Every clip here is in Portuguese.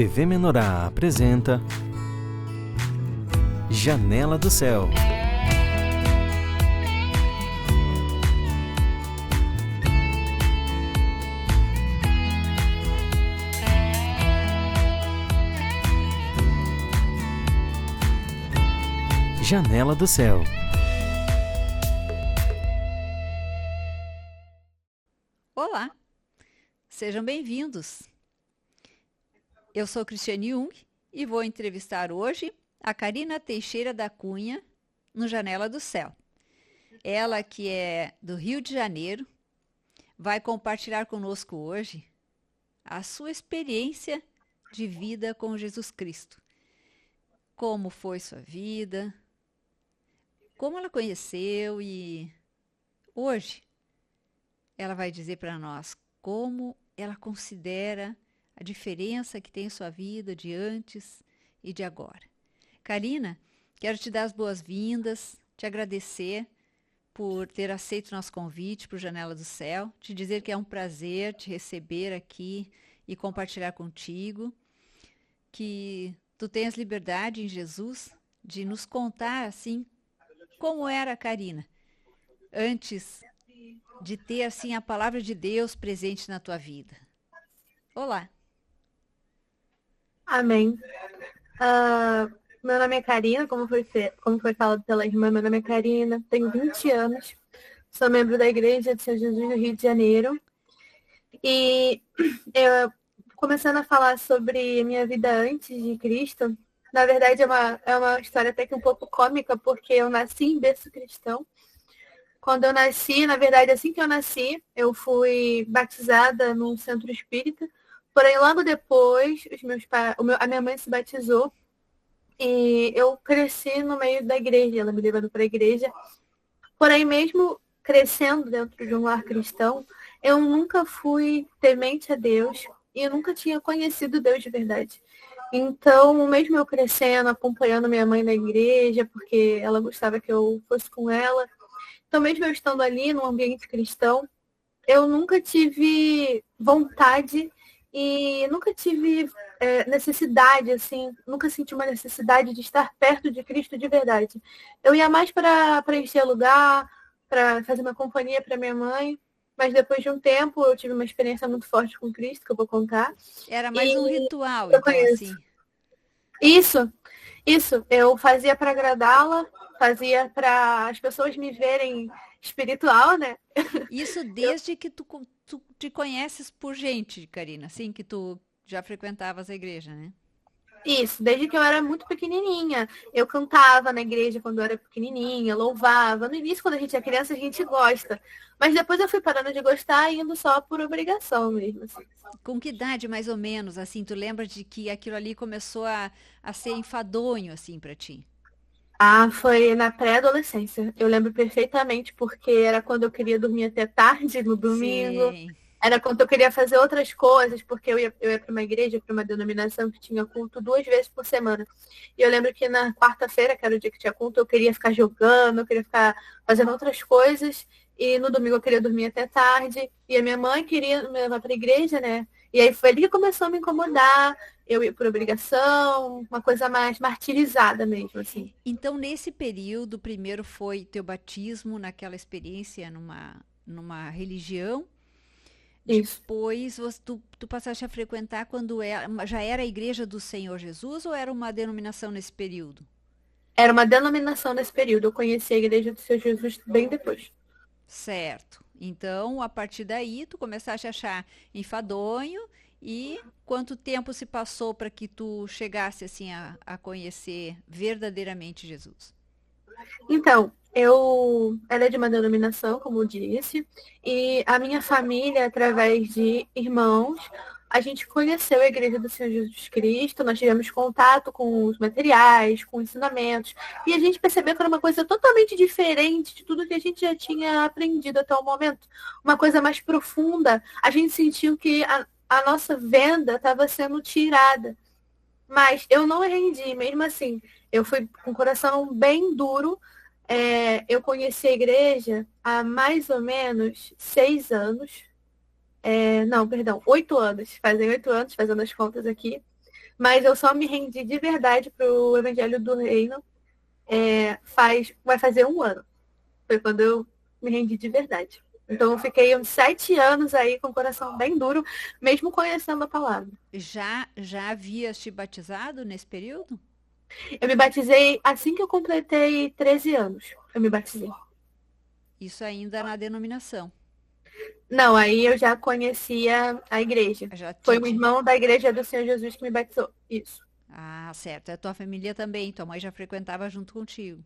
TV Menorá apresenta Janela do Céu. Janela do Céu. Olá, sejam bem-vindos. Eu sou Cristiane Jung e vou entrevistar hoje a Karina Teixeira da Cunha no Janela do Céu. Ela, que é do Rio de Janeiro, vai compartilhar conosco hoje a sua experiência de vida com Jesus Cristo. Como foi sua vida, como ela conheceu e hoje ela vai dizer para nós como ela considera a diferença que tem em sua vida de antes e de agora. Karina, quero te dar as boas-vindas, te agradecer por ter aceito nosso convite para o Janela do Céu, te dizer que é um prazer te receber aqui e compartilhar contigo, que tu tenhas liberdade em Jesus de nos contar, assim, como era a Karina, antes de ter, assim, a palavra de Deus presente na tua vida. Olá. Amém. Meu nome é Karina, como foi falado pela irmã, meu nome é Karina, tenho 20 anos, sou membro da Igreja de São Jesus do Rio de Janeiro. E eu, começando a falar sobre minha vida antes de Cristo, na verdade é uma história até que um pouco cômica, porque eu nasci em berço cristão. Quando eu nasci, na verdade, assim que eu nasci, eu fui batizada num centro espírita. Porém, logo depois, a minha mãe se batizou e eu cresci no meio da igreja, ela me levando para a igreja. Porém, mesmo crescendo dentro de um lar cristão, eu nunca fui temente a Deus e eu nunca tinha conhecido Deus de verdade. Então, mesmo eu crescendo, acompanhando minha mãe na igreja, porque ela gostava que eu fosse com ela, então mesmo eu estando ali no ambiente cristão, eu nunca tive vontade e nunca tive necessidade, assim, nunca senti uma necessidade de estar perto de Cristo de verdade. Eu ia mais para preencher lugar, para fazer uma companhia para minha mãe, mas depois de um tempo eu tive uma experiência muito forte com Cristo, que eu vou contar. Era mais um ritual, Eu então, conheço. assim. Isso, eu fazia para agradá-la, fazia para as pessoas me verem espiritual, né? Isso desde que tu te conheces por gente, Karina, assim, que tu já frequentavas a igreja, né? Isso, desde que eu era muito pequenininha. Eu cantava na igreja quando eu era pequenininha, louvava. No início, quando a gente é criança, a gente gosta. Mas depois eu fui parando de gostar, indo só por obrigação mesmo. Assim. Com que idade, mais ou menos, assim, tu lembra de que aquilo ali começou a ser enfadonho, assim, pra ti? Foi na pré-adolescência. Eu lembro perfeitamente, porque era quando eu queria dormir até tarde no domingo. Sim. Era quando eu queria fazer outras coisas, porque eu ia para uma igreja, para uma denominação que tinha culto 2 vezes por semana. E eu lembro que na quarta-feira, que era o dia que tinha culto, eu queria ficar jogando, eu queria ficar fazendo outras coisas. E no domingo eu queria dormir até tarde. E a minha mãe queria me levar para a igreja, né? E aí foi ali que começou a me incomodar. Eu ia por obrigação, uma coisa mais martirizada mesmo, assim. Então, nesse período, primeiro foi teu batismo naquela experiência numa religião. Isso. Depois, tu passaste a frequentar quando já era a Igreja do Senhor Jesus ou era uma denominação nesse período? Era uma denominação nesse período. Eu conheci a igreja do Senhor Jesus bem depois. Certo. Então, a partir daí, tu começaste a achar enfadonho e quanto tempo se passou para que tu chegasse assim a conhecer verdadeiramente Jesus? Então, eu era de uma denominação, como eu disse, e a minha família, através de irmãos, a gente conheceu a Igreja do Senhor Jesus Cristo, nós tivemos contato com os materiais, com ensinamentos, e a gente percebeu que era uma coisa totalmente diferente de tudo que a gente já tinha aprendido até o momento. Uma coisa mais profunda. A gente sentiu que a nossa venda estava sendo tirada. Mas eu não rendi, mesmo assim. Eu fui com o coração bem duro. Eu conheci a igreja há mais ou menos 6 anos. Não, perdão, 8 anos. Fazem 8 anos, fazendo as contas aqui. Mas eu só me rendi de verdade pro Evangelho do Reino vai fazer 1 ano. Foi quando eu me rendi de verdade. Então eu fiquei uns 7 anos aí com o coração bem duro, mesmo conhecendo a palavra. Já havias te batizado nesse período? Eu me batizei assim que eu completei 13 anos. Eu me batizei. Isso ainda na denominação. Não, aí eu já conhecia a igreja. Já Foi um tinha. irmão da igreja do Senhor Jesus que me batizou. Isso. Ah, certo. A tua família também. Tua mãe já frequentava junto contigo.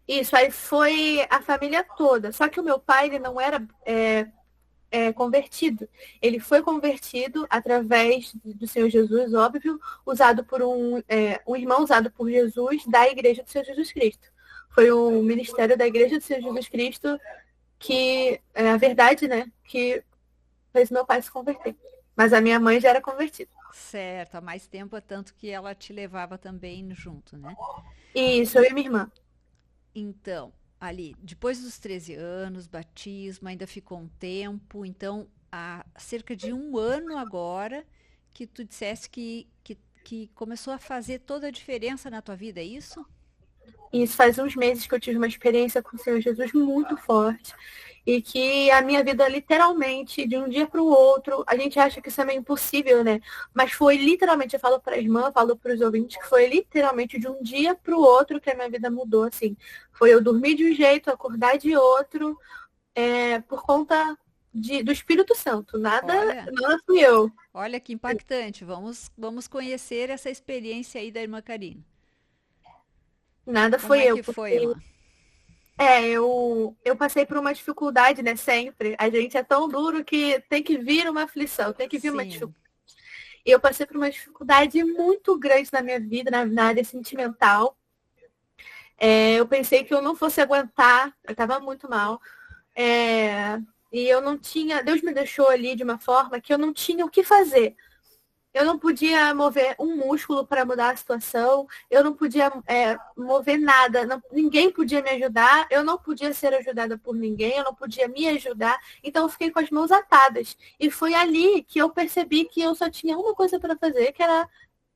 Isso, aí foi a família toda. Só que o meu pai, ele não era convertido. Ele foi convertido através do Senhor Jesus, óbvio, usado por um irmão usado por Jesus da igreja do Senhor Jesus Cristo. Foi o ministério da igreja do Senhor Jesus Cristo que, a verdade, né, que fez meu pai se converter. Mas a minha mãe já era convertida. Certo. Há mais tempo, é tanto que ela te levava também junto, né? Isso, eu e minha irmã. Então, ali, depois dos 13 anos, batismo, ainda ficou um tempo. Então, há cerca de 1 ano agora que tu disseste que começou a fazer toda a diferença na tua vida, é isso? Isso faz uns meses que eu tive uma experiência com o Senhor Jesus muito forte. E que a minha vida, literalmente, de um dia para o outro, a gente acha que isso é meio impossível, né? Mas foi literalmente, eu falo para a irmã, falo para os ouvintes, que foi literalmente de um dia para o outro que a minha vida mudou, assim. Foi eu dormir de um jeito, acordar de outro, por conta do Espírito Santo. Olha, Nada fui eu. olha que impactante. Vamos conhecer essa experiência aí da irmã Karina. Nada Como fui é eu, que foi, porque irmã? eu passei por uma dificuldade, né? Sempre. A gente é tão duro que tem que vir uma aflição, tem que vir uma Sim. dificuldade. E eu passei por uma dificuldade muito grande na minha vida, na área sentimental. Eu pensei que eu não fosse aguentar, eu estava muito mal. E eu não tinha. Deus me deixou ali de uma forma que eu não tinha o que fazer. Eu não podia mover um músculo para mudar a situação, eu não podia mover nada, ninguém podia me ajudar, eu não podia ser ajudada por ninguém, eu não podia me ajudar, então eu fiquei com as mãos atadas. E foi ali que eu percebi que eu só tinha uma coisa para fazer, que era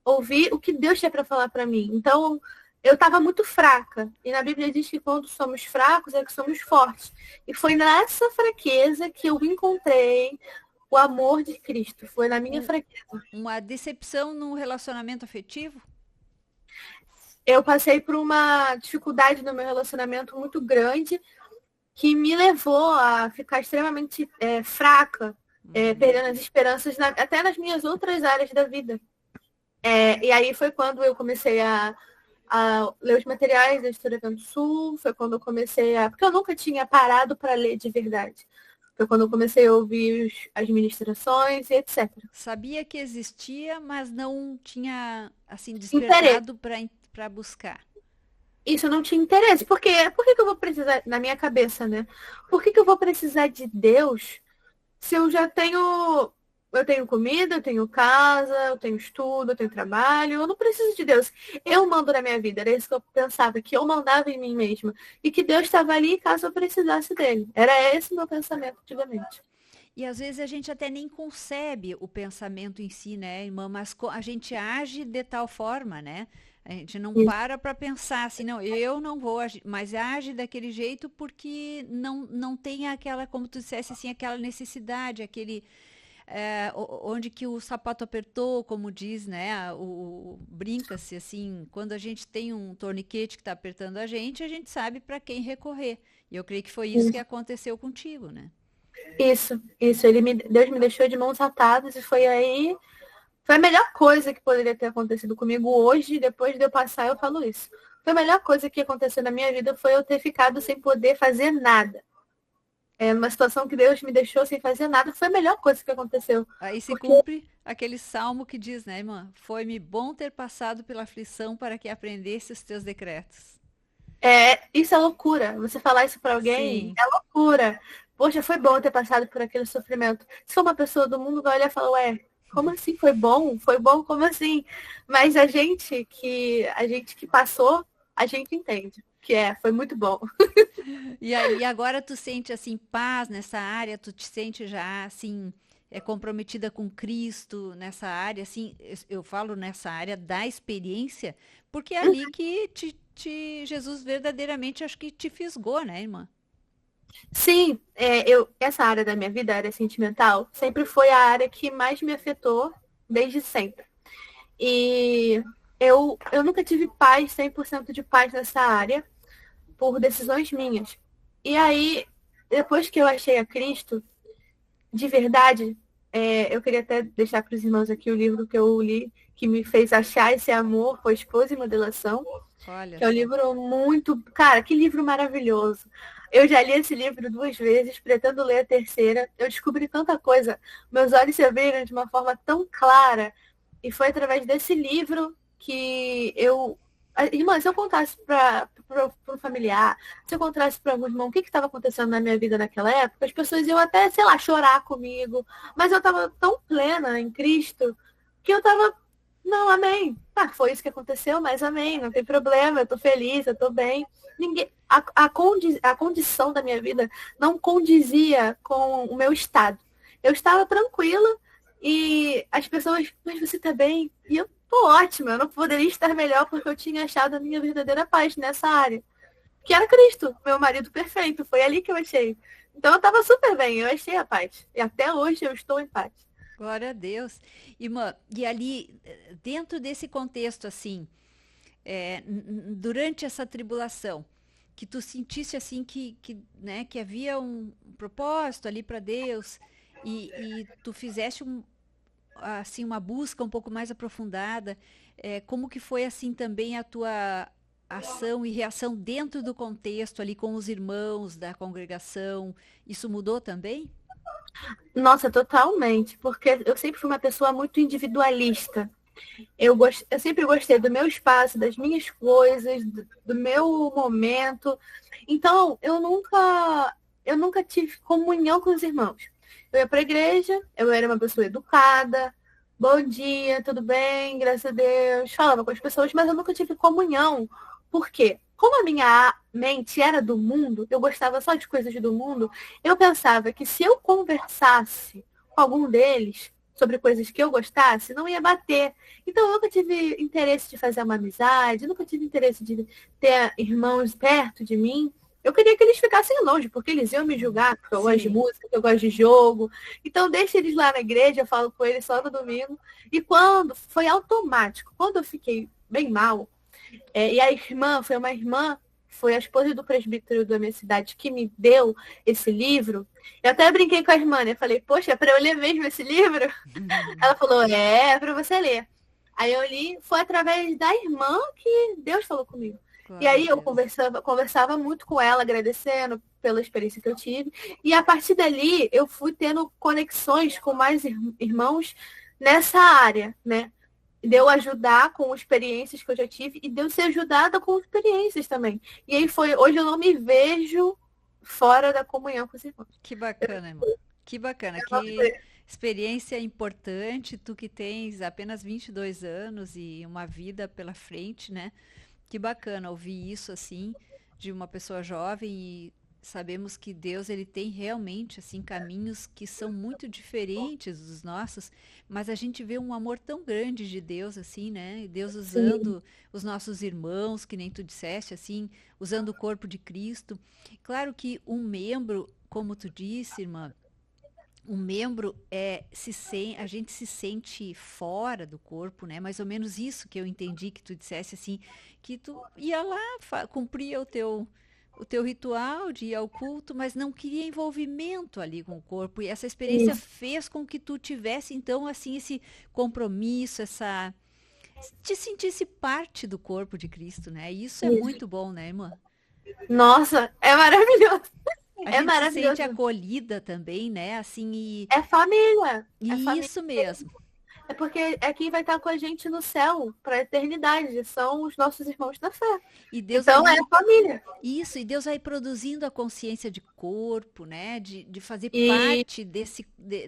ouvir o que Deus tinha para falar para mim. Então eu estava muito fraca, e na Bíblia diz que quando somos fracos é que somos fortes. E foi nessa fraqueza que eu encontrei o amor de Cristo, foi na minha Um- fraqueza. uma decepção no relacionamento afetivo? Eu passei por uma dificuldade no meu relacionamento muito grande que me levou a ficar extremamente fraca, perdendo as esperanças até nas minhas outras áreas da vida. E aí foi quando eu comecei a ler os materiais da História do Sul, foi quando eu comecei porque eu nunca tinha parado para ler de verdade. Foi quando eu comecei a ouvir as ministrações e etc. Sabia que existia, mas não tinha assim Interesse. despertado para buscar. Isso não tinha interesse. Por que que eu vou precisar, na minha cabeça, né? Por que que eu vou precisar de Deus se eu tenho comida, eu tenho casa, eu tenho estudo, eu tenho trabalho, eu não preciso de Deus. Eu mando na minha vida. Era isso que eu pensava, que eu mandava em mim mesma. E que Deus estava ali caso eu precisasse dele. Era esse o meu pensamento antigamente. E às vezes a gente até nem concebe o pensamento em si, né, irmã? Mas a gente age de tal forma, né? A gente não para pensar assim, não, eu não vou agir, mas age daquele jeito porque não tem aquela, como tu dissesse assim, aquela necessidade, aquele onde que o sapato apertou, como diz, né? Brinca-se assim, quando a gente tem um torniquete que está apertando a gente sabe para quem recorrer. E eu creio que foi isso que aconteceu contigo, né? Isso. Deus me deixou de mãos atadas e foi aí. Foi a melhor coisa que poderia ter acontecido comigo hoje, depois de eu passar, eu falo isso. Foi a melhor coisa que aconteceu na minha vida foi eu ter ficado sem poder fazer nada. Uma situação que Deus me deixou sem fazer nada foi a melhor coisa que aconteceu. Aí se Porque cumpre aquele salmo que diz, né, irmã? Foi-me bom ter passado pela aflição para que aprendesse os teus decretos. isso é loucura. Você falar isso para alguém Sim, é loucura. Poxa, foi bom ter passado por aquele sofrimento. Se for uma pessoa do mundo vai olhar e falar, ué, como assim foi bom? Foi bom, como assim? Mas a gente que passou, a gente entende. foi muito bom. E aí agora tu sente assim paz nessa área, tu te sente já assim comprometida com Cristo nessa área, assim, eu falo nessa área da experiência, porque é ali que Jesus verdadeiramente acho que te fisgou, né, irmã? Sim, essa área da minha vida, a área sentimental, sempre foi a área que mais me afetou desde sempre. E eu nunca tive paz, 100% de paz nessa área, por decisões minhas. E aí, depois que eu achei a Cristo, de verdade, eu queria até deixar para os irmãos aqui o livro que eu li, que me fez achar esse amor, foi Esposa e Modelação, Olha que é um só. livro muito... Cara, que livro maravilhoso. Eu já li esse livro 2 vezes, pretendo ler a terceira. Eu descobri tanta coisa. Meus olhos se abriram de uma forma tão clara. E foi através desse livro que eu... Irmã, se eu contasse para um familiar, se eu contasse para algum irmão o que estava acontecendo na minha vida naquela época, as pessoas iam até, sei lá, chorar comigo. Mas eu estava tão plena em Cristo que eu estava... Não, amém. Foi isso que aconteceu, mas amém. Não tem problema, eu tô feliz, eu tô bem. A condição da minha vida não condizia com o meu estado. Eu estava tranquila e as pessoas, mas você tá bem? E eu tô ótima, eu não poderia estar melhor porque eu tinha achado a minha verdadeira paz nessa área. Que era Cristo, meu marido perfeito. Foi ali que eu achei. Então eu tava super bem, eu achei a paz. E até hoje eu estou em paz. Glória a Deus. Irmã, e ali, dentro desse contexto, assim, durante essa tribulação, que tu sentisse assim né, que havia um propósito ali para Deus e tu fizeste assim uma busca um pouco mais aprofundada, como que foi assim também a tua ação e reação dentro do contexto ali com os irmãos da congregação? Isso mudou também? Nossa, totalmente. Porque eu sempre fui uma pessoa muito individualista. Eu sempre gostei do meu espaço, das minhas coisas, do meu momento. Então, eu nunca tive comunhão com os irmãos. Eu ia para a igreja, eu era uma pessoa educada, bom dia, tudo bem, graças a Deus, falava com as pessoas, mas eu nunca tive comunhão. Por quê? Como a minha mente era do mundo, eu gostava só de coisas do mundo, eu pensava que se eu conversasse com algum deles sobre coisas que eu gostasse, não ia bater. Então, eu nunca tive interesse de fazer uma amizade, nunca tive interesse de ter irmãos perto de mim. Eu queria que eles ficassem longe, porque eles iam me julgar, porque eu gosto de Sim. música, que eu gosto de jogo. Então, deixa eles lá na igreja, eu falo com eles só no domingo. E quando foi automático, quando eu fiquei bem mal, e a irmã, foi uma irmã, foi a esposa do presbítero da minha cidade que me deu esse livro. Eu até brinquei com a irmã, né? Falei, poxa, é para eu ler mesmo esse livro? Ela falou, é para você ler. Aí eu li, foi através da irmã que Deus falou comigo. Glória E aí a eu Deus. conversava muito com ela, agradecendo pela experiência que eu tive. E a partir dali, eu fui tendo conexões com mais irmãos nessa área, né? De eu ajudar com experiências que eu já tive e de eu ser ajudada com experiências também. E aí hoje eu não me vejo fora da comunhão com os irmãos. Que bacana, irmã. Que bacana, que experiência importante, tu que tens apenas 22 anos e uma vida pela frente, né? Que bacana ouvir isso assim de uma pessoa jovem e sabemos que Deus ele tem realmente assim caminhos que são muito diferentes dos nossos, mas a gente vê um amor tão grande de Deus assim, né? E Deus usando os nossos irmãos, que nem tu disseste assim, usando o corpo de Cristo. Claro que um membro, como tu disse, irmã, um membro a gente se sente fora do corpo, né? Mais ou menos isso que eu entendi que tu dissesse assim, que tu ia lá, cumpria o teu ritual de ir ao culto, mas não queria envolvimento ali com o corpo. E essa experiência Isso. fez com que tu tivesse, então, assim, esse compromisso, te sentisse parte do corpo de Cristo, né? E isso é Isso. muito bom, né, irmã? Nossa, é maravilhoso. A É gente se maravilhoso. sente acolhida também, né? Assim, É família. É e família. isso mesmo. É porque é quem vai estar com a gente no céu para a eternidade. São os nossos irmãos da fé. E Deus Então ali, é família. isso, e Deus vai produzindo a consciência de corpo, né? De fazer E, parte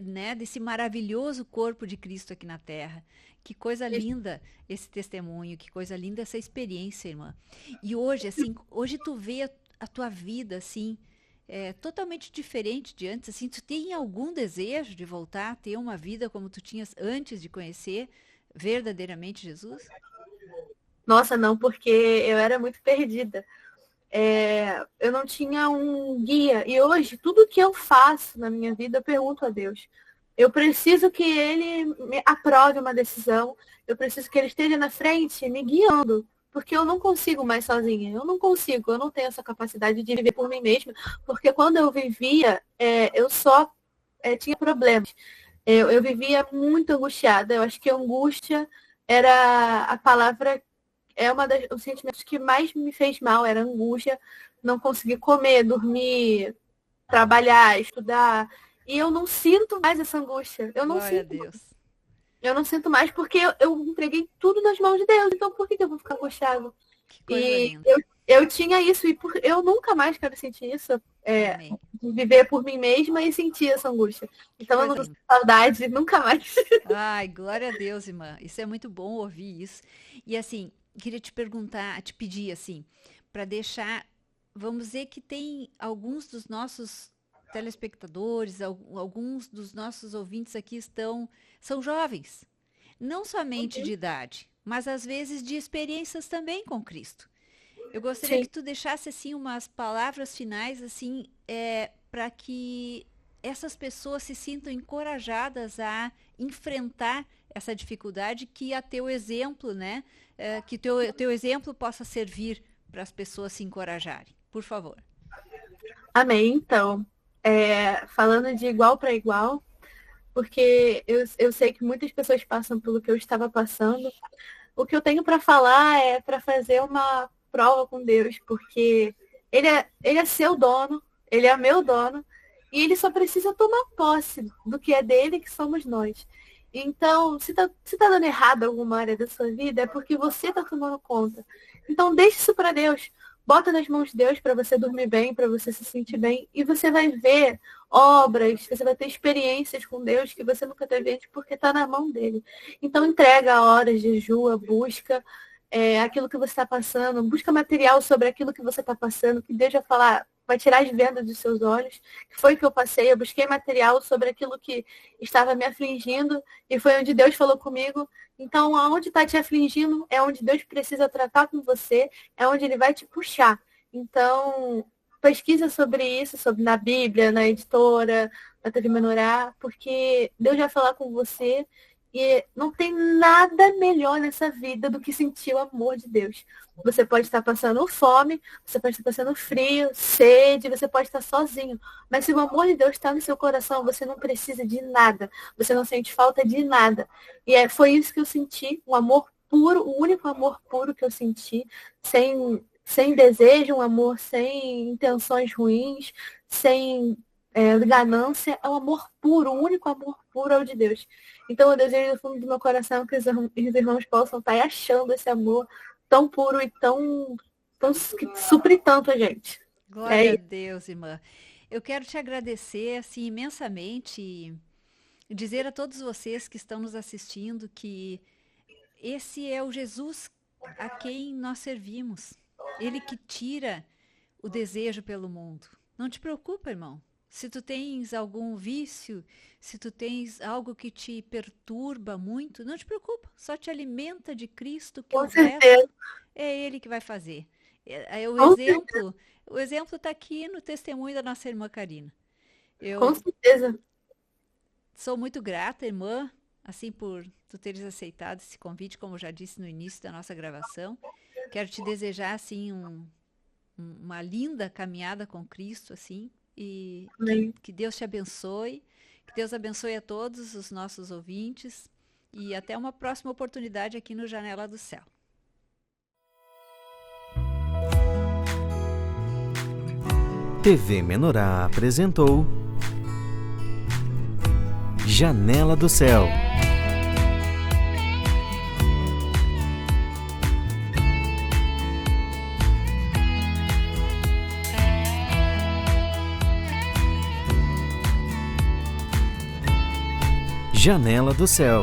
né? Desse maravilhoso corpo de Cristo aqui na Terra. Que coisa linda esse testemunho, que coisa linda essa experiência, irmã. E hoje, assim, hoje tu vê a tua vida, assim, totalmente diferente de antes, assim, tu tem algum desejo de voltar a ter uma vida como tu tinhas antes de conhecer verdadeiramente Jesus? nossa, não, porque eu era muito perdida. Eu não tinha um guia. E hoje, tudo que eu faço na minha vida, eu pergunto a Deus. Eu preciso que Ele me aprove uma decisão. Eu preciso que Ele esteja na frente, me guiando. Porque eu não consigo mais sozinha. Eu não consigo. Eu não tenho essa capacidade de viver por mim mesma. Porque quando eu vivia, eu só tinha problemas. Eu vivia muito angustiada. Eu acho que angústia era a palavra, os sentimentos que mais me fez mal, era angústia, não conseguir comer, dormir, trabalhar, estudar. E eu não sinto mais essa angústia. Eu não Glória a sinto, Deus. eu não sinto mais porque eu entreguei tudo nas mãos de Deus. Então por que eu vou ficar angustiado? Que coisa E linda. eu tinha isso e eu nunca mais quero sentir isso. Amém. Viver por mim mesma e sentir essa angústia. Então eu não Coisa tô linda. com saudade, nunca mais. Ai, glória a Deus, irmã. Isso é muito bom ouvir isso. E assim, queria te perguntar, te pedir assim, para deixar, vamos dizer que tem alguns dos nossos telespectadores, alguns dos nossos ouvintes aqui são jovens, não somente de idade, mas às vezes de experiências também com Cristo. Eu gostaria Sim. que tu deixasse assim umas palavras finais assim, para que essas pessoas se sintam encorajadas a enfrentar essa dificuldade, que a teu exemplo, né, que teu exemplo possa servir para as pessoas se encorajarem. Por favor. Amém. Então, falando de igual para igual, porque eu sei que muitas pessoas passam pelo que eu estava passando. O que eu tenho para falar é para fazer uma prova com Deus, porque ele é seu dono, ele é meu dono, e ele só precisa tomar posse do que é dele, que somos nós. Então, se tá dando errado alguma área da sua vida, é porque você está tomando conta. Então, deixe isso para Deus. Bota nas mãos de Deus para você dormir bem, para você se sentir bem, e você vai ver obras, você vai ter experiências com Deus que você nunca teve antes, porque está na mão dele. Então entrega horas, jejua, busca aquilo que você está passando, busca material sobre aquilo que você está passando, que Deus vai falar, vai tirar as vendas dos seus olhos, que foi o que eu passei, eu busquei material sobre aquilo que estava me afligindo, e foi onde Deus falou comigo. Então, aonde está te afligindo é onde Deus precisa tratar com você, é onde Ele vai te puxar. Então, pesquisa sobre isso, na Bíblia, na editora, na TV Menorá, porque Deus vai falar com você e não tem nada melhor nessa vida do que sentir o amor de Deus. Você pode estar passando fome, você pode estar passando frio, sede, você pode estar sozinho. Mas se o amor de Deus está no seu coração, você não precisa de nada. Você não sente falta de nada. E foi isso que eu senti, um amor puro, o único amor puro que eu senti, sem desejo, um amor sem intenções ruins, sem ganância, é um amor puro, o único amor puro é o de Deus. Então eu desejo do fundo do meu coração que os irmãos possam estar achando esse amor tão puro e tão que supre tanto a gente. Glória a Deus, irmã. Eu quero te agradecer assim imensamente e dizer a todos vocês que estão nos assistindo que esse é o Jesus a quem nós servimos. Ele que tira o desejo pelo mundo. Não te preocupa, irmão. Se tu tens algum vício, se tu tens algo que te perturba muito, não te preocupa. Só te alimenta de Cristo, que Com o certeza. resto é Ele que vai fazer. O exemplo está aqui no testemunho da nossa irmã Karina. Com Eu certeza. sou muito grata, irmã, assim por tu teres aceitado esse convite, como eu já disse no início da nossa gravação. Quero te desejar assim uma linda caminhada com Cristo, assim, e que Deus te abençoe, que Deus abençoe a todos os nossos ouvintes e até uma próxima oportunidade aqui no Janela do Céu. TV Menorá apresentou Janela do Céu. Janela do Céu.